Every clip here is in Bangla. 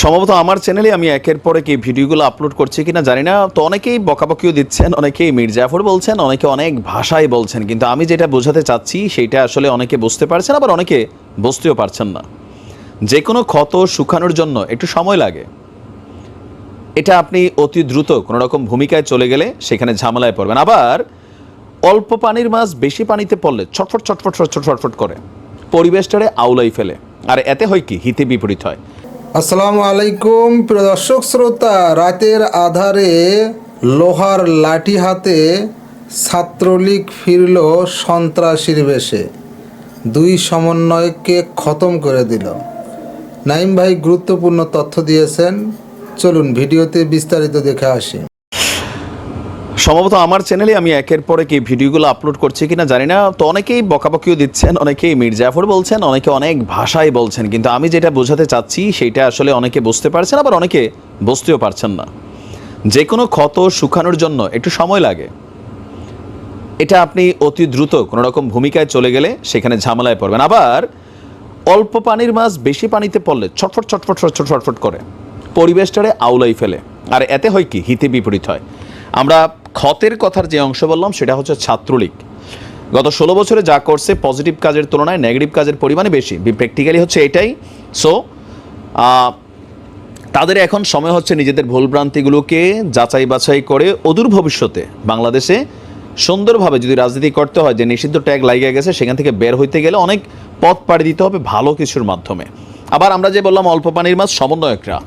সম্ভবত আমার চ্যানেলে আমি একের পর এক এই ভিডিওগুলো আপলোড করছি কিনা জানি না। তো অনেকেই বকাবকিও দিচ্ছেন, অনেকেই মির্জাফর বলছেন, অনেকে অনেক ভাষায় বলছেন, কিন্তু আমি যেটা বোঝাতে চাচ্ছি সেইটা আসলে অনেকে বুঝতে পারছেন, আবার অনেকে বুঝতেও পারছেন না। যে কোনো ক্ষত শুকানোর জন্য একটু সময় লাগে। এটা আপনি অতি দ্রুত কোনো রকম ভূমিকায় চলে গেলে সেখানে ঝামেলায় পড়বেন। আবার অল্প পানির মাছ বেশি পানিতে পড়লে ছটফট ছটফট ছটফট ছটফট করে পরিবেশটারে আউলাই ফেলে, আর এতে হয় কি হিতে বিপরীত হয়। আসসালামু আলাইকুম প্রিয় দর্শক শ্রোতা। রাতের আধারে লোহার লাঠি হাতে ছাত্রলীগ ফিরল সন্ত্রাসীর বেশে, দুই সমন্বয়ককে খতম করে দিল। নাইম ভাই গুরুত্বপূর্ণ তথ্য দিয়েছেন, চলুন ভিডিওতে বিস্তারিত দেখে আসি। সম্ভবত আমার চ্যানেলে আমি একের পর এক এই ভিডিওগুলো আপলোড করছি কিনা জানি না। তো অনেকেই বকাবকিও দিচ্ছেন, অনেকেই মির্জাফর বলছেন, অনেকে অনেক ভাষায় বলছেন, কিন্তু আমি যেটা বোঝাতে চাচ্ছি সেইটা আসলে অনেকে বুঝতে পারছেন, আবার অনেকে বুঝতেও পারছেন না। যে কোনো ক্ষত শুকানোর জন্য একটু সময় লাগে। এটা আপনি অতি দ্রুত কোনো রকম ভূমিকায় চলে গেলে সেখানে ঝামেলায় পড়বেন। আবার অল্প পানির মাছ বেশি পানিতে পড়লে ছটফট ছটফট ছটফট ছটফট করে পরিবেশটারে আউলাই ফেলে, আর এতে হয় কি হিতে বিপরীত হয়। আমরা ক্ষতের কথার যে অংশ বললাম সেটা হচ্ছে ছাত্রলীগ গত 16 বছরে যা করছে, পজিটিভ কাজের তুলনায় নেগেটিভ কাজের পরিমাণে বেশি। প্র্যাকটিক্যালি হচ্ছে এটাই। সো তাদের এখন সময় হচ্ছে নিজেদের ভুলভ্রান্তিগুলোকে যাচাই বাছাই করে অদূর ভবিষ্যতে বাংলাদেশে সুন্দরভাবে যদি রাজনীতি করতে হয়, যে নিষিদ্ধ ট্যাগ লাগিয়ে গেছে সেখান থেকে বের হইতে গেলে অনেক পথ পাড়ি দিতে হবে ভালো কিছুর মাধ্যমে। আবার আমরা যে বললাম অল্প পানির মাছ, সমন্বয়করা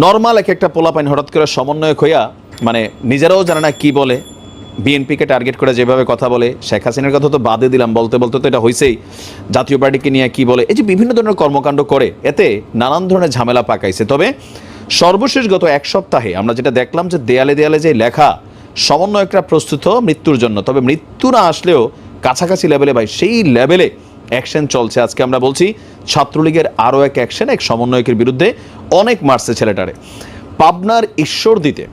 নর্মাল এক একটা পোলাপাইন হঠাৎ করে সমন্বয়ক হইয়া মানে নিজেরাও জানে না কি বলে, বিএনপিকে টার্গেট করে যেভাবে কথা বলে, শেখ হাসিনার কথা তো বাদে দিলাম, বলতে বলতে তো এটা হয়েছেই, জাতীয় পার্টিকে নিয়ে কি বলে, এই যে বিভিন্ন ধরনের কর্মকাণ্ড করে এতে নানান ধরনের ঝামেলা পাকাইছে। তবে সর্বশেষ গত এক সপ্তাহে আমরা যেটা দেখলাম যে দেয়ালে দেয়ালে যে লেখা সমন্বয়করা প্রস্তুত মৃত্যুর জন্য, তবে মৃত্যু না আসলেও কাছাকাছি লেভেলে ভাই সেই লেভেলে অ্যাকশন চলছে। আজকে আমরা বলছি ছাত্রলীগের আরও এক অ্যাকশন, এক সমন্বয়কের বিরুদ্ধে অনেক মারছে ছেলেটারে। পাবনার ঈশ্বরদীতে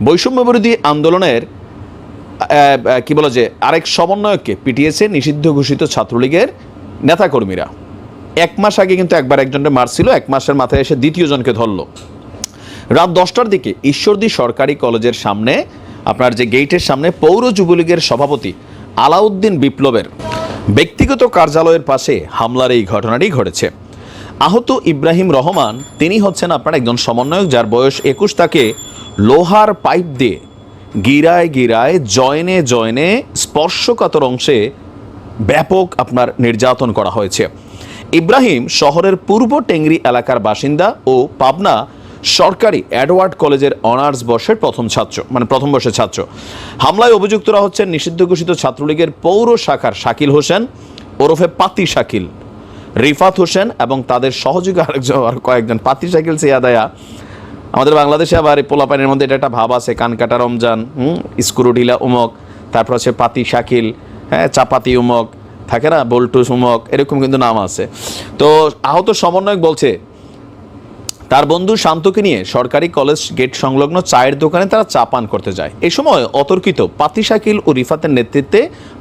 বৈষম্য বিরোধী আন্দোলনের কি বলা যে আরেক সমন্বয়ককে পিটিয়েছে নিষিদ্ধ ঘোষিত ছাত্রলীগের নেতাকর্মীরা। 1 মাস আগে কিন্তু একবার একজনকে মারছিল, 1 মাসের মাথায় এসে দ্বিতীয় জনকে ধরলো। রাত 10টার দিকে ঈশ্বরদী সরকারি কলেজের সামনে, আপনার যে গেটের সামনে, পৌর যুবলীগের সভাপতি আলাউদ্দিন বিপ্লবের ব্যক্তিগত কার্যালয়ের পাশে হামলার এই ঘটনাটি ঘটেছে। আহত ইব্রাহিম রহমান, তিনি হচ্ছেন আপনার একজন সমন্বয়ক যার বয়স 21। তাকে লোহার পাইপ দিয়ে গিরায় গিরায় জয়েনে জয়েনে স্পর্শকাতর অংশে ব্যাপক আপনার নির্যাতন করা হয়েছে। ইব্রাহিম শহরের পূর্ব টেংরি এলাকার বাসিন্দা ও পাবনা সরকারি এডওয়ার্ড কলেজের অনার্স বর্ষের প্রথম বর্ষের ছাত্র। হামলায় অভিযুক্তরা হচ্ছেন নিষিদ্ধ ঘোষিত ছাত্রলীগের পৌর শাখার শাকিল হোসেন ওরফে পাতি শাকিল, রিফাত হোসেন এবং তাদের সহযোগী আর কয়েকজন। পাতি শাকিল সিয়াদায়া আমাদের বাংলাদেশে আবার পোলাপানের মধ্যে এটা একটা ভাব আছে, কানকাটা রমজান, স্ক্রুডিলা উমক, তারপর হচ্ছে পাতি শাকিল, হ্যাঁ চাপাতি উমক থাকে না, বল্টুস উমক, এরকম কিন্তু নাম আছে। তো আহত সমন্বয়ক বলছে তার বন্ধু শান্তকে নিয়ে সরকারি কলেজ গেট সংলগ্ন চায়ের দোকানে তারা চা পান করতে যায়। এই সময় অতর্কিত পাতি শাকিল ও রিফাতের নেতৃত্বে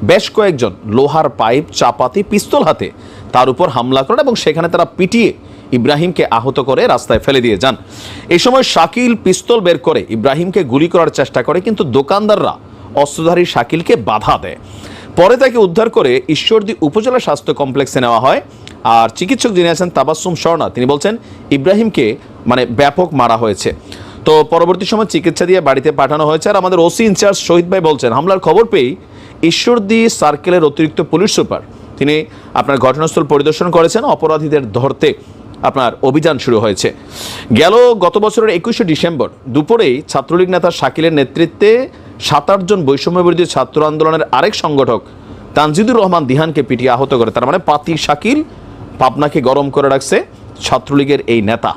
বেশ কয়েকজন লোহার পাইপ, চাপাতি, পিস্তল হাতে তার উপর হামলা করেন এবং সেখানে তারা পিটিয়ে ইব্রাহিমকে আহত করে রাস্তায় ফেলে দিয়ে যান। এই সময় শাকিল পিস্তল বের করে ইব্রাহিমকে গুলি করার চেষ্টা করে, কিন্তু দোকানদাররা অস্ত্রধারী শাকিলকে বাধা দেয়। পরে তাকে উদ্ধার করে ঈশ্বরদী উপজেলা স্বাস্থ্য কমপ্লেক্সে নেওয়া হয়। আর চিকিৎসক যিনি আছেন তাবাসসুম স্বর্ণা, তিনি বলছেন ইব্রাহিমকে ব্যাপক মারা হয়েছে। তো পরবর্তী সময় চিকিৎসা দিয়ে বাড়িতে পাঠানো হয়েছে। আর আমাদের ওসি ইনচার্জ শহীদ ভাই বলছেন হামলার খবর পেয়ে ঈশ্বরদী সার্কেলের অতিরিক্ত পুলিশ সুপার তিনি আপনার ঘটনাস্থল পরিদর্শন করেছেন। অপরাধীদের ধরতে আপনার অভিযান শুরু হয়েছে। গত বছরের 21শে ডিসেম্বর দুপুরেই ছাত্রলীগ নেতা শাকিলের নেতৃত্বে 7-8 জন বৈষম্য বিরোধী ছাত্র আন্দোলনের আরেক সংগঠক তানজিদুর রহমান দিহানকে পিটিয়ে আহত করে। তার মানে পাতি শাকিল পাবনাকে গরম করে রাখছে ছাত্রলীগের এই নেতা।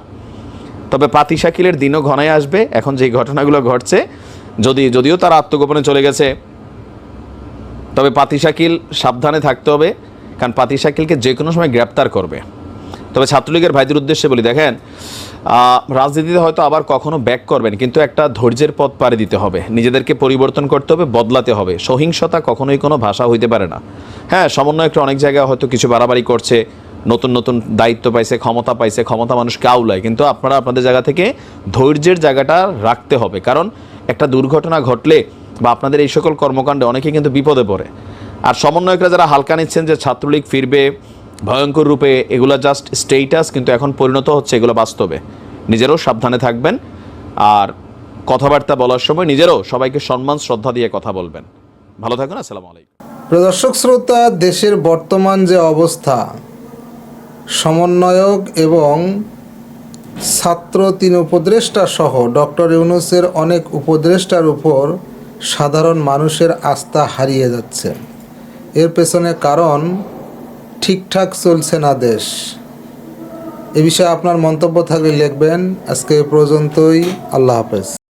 তবে পাতি শাকিলের দিনও ঘনায় আসবে। এখন যে ঘটনাগুলো ঘটছে, যদিও তারা আত্মগোপনে চলে গেছে, তবে পাতি শাকিল সাবধানে থাকতে হবে, কারণ পাতি শাকিলকে যে কোনো সময় গ্রেপ্তার করবে। তবে ছাত্রলীগের ভাইদের উদ্দেশ্যে বলি, দেখেন রাজনীতিতে হয়তো আবার কখনো ব্যাক করবেন, কিন্তু একটা ধৈর্যের পথ পাড়ি দিতে হবে, নিজেদেরকে পরিবর্তন করতে হবে, বদলাতে হবে। সহিংসতা কখনোই কোনো ভাষা হইতে পারে না। হ্যাঁ, সমন্বয়করা অনেক জায়গায় হয়তো কিছু বাড়াবাড়ি করছে, নতুন নতুন দায়িত্ব পাইছে, ক্ষমতা পাইছে, ক্ষমতা মানুষকে আউলায়, কিন্তু আপনারা আপনাদের জায়গা থেকে ধৈর্যের জায়গাটা রাখতে হবে। কারণ একটা দুর্ঘটনা ঘটলে বা আপনাদের এই সকল কর্মকাণ্ডে অনেকে কিন্তু বিপদে পড়ে। আর সমন্বয়করা যারা হালকা নিচ্ছেন যে ছাত্রলীগ ফিরবে ভয়ঙ্কর রূপে, এগুলো জাস্ট স্টেটাস, কিন্তু এখন পরিণত হচ্ছে এগুলো বাস্তবে। নিজেরও সাবধানে থাকবেন, আর কথাবার্তা বলার সময় নিজেরও সবাইকে সম্মান শ্রদ্ধা দিয়ে কথা বলবেন। ভালো থাকুন, আসসালামু আলাইকুম। দর্শক শ্রোতা, দেশের বর্তমান যে অবস্থা, সমন্বয়ক এবং ছাত্র 3 উপদেষ্টা সহ ডক্টর ইউনূসের অনেক উপদেষ্টার উপর সাধারণ মানুষের আস্থা হারিয়ে যাচ্ছে। এর পেছনে কারণ ঠিকঠাক চলছে না দেশ। এ বিষয়ে আপনার মন্তব্য থাকলে লিখবেন। আজকে এ পর্যন্তই। আল্লাহ হাফেজ।